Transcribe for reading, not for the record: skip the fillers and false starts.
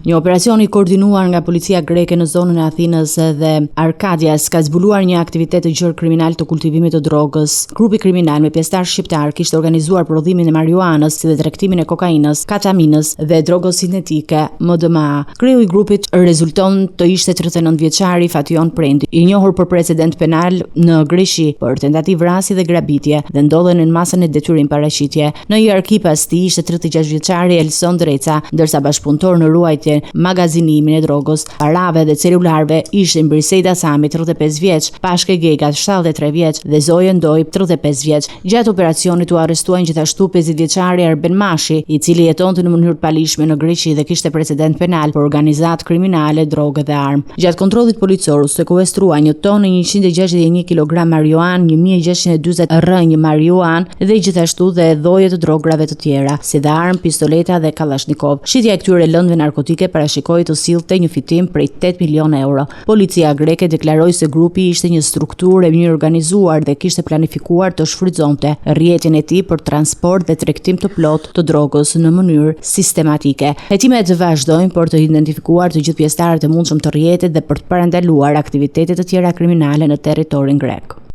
Një operacion i koordinuar nga policia greke në zonën e Athinës dhe Arkadias ka zbuluar një aktivitet të gjerë kriminal të kultivimit të drogës. Grupi kriminal me pjesëtar shqiptar kishte organizuar prodhimin e marijuanës si dhe tregtimin e kokainës, ketaminës dhe drogës sintetike MDMA. Kreu i grupit rezulton të ishte 39 vjeçari Fation Prendi, i njohur për precedent penal në Greqi për tentativë vrasje dhe grabitje dhe ndodhen në masën e detyrim paraqitje. Në hierarki pas tij ishte 36 vjeçari Elson Dreca, ndërsa bashkëpunëtor në ruajtjen, magazinimin e drogës, parave dhe celularëve ishin Briseida Sami 35 vjeç, Pashke Gegat 73 vjeç dhe Zoje Ndoj 35 vjeç. Gjatë operacionit u arrestuan gjithashtu 50 vjeçari Arben Mashi, i cili jetonte në mënyrë palishme në Greqi dhe kishte precedent penal për organizatë kriminale, drogë dhe armë. Gjatë kontrollit policor u sekuestrua 1 tonë 161 kg marijuan, 1640 rrënjë marijuan dhe gjithashtu dhe dhoje të drograve të tjera, si dhe armë, pistoleta dhe kalashnikov. Shitja e këtyre lëndëve narkotike parashikoi të sillte një fitim prej 8 milion euro. Policia greke deklaroi se grupi ishte një strukturë e mirë organizuar dhe kishte planifikuar të shfrytëzonte rrjetin e tij për transport dhe tregtim të plotë të drogës në mënyrë sistematike. Hetimet vazhdojnë për të identifikuar të gjithë pjesëtarët e mundshëm të rrjetit dhe për të parandaluar aktivitetet të tjera kriminale në territorin grek.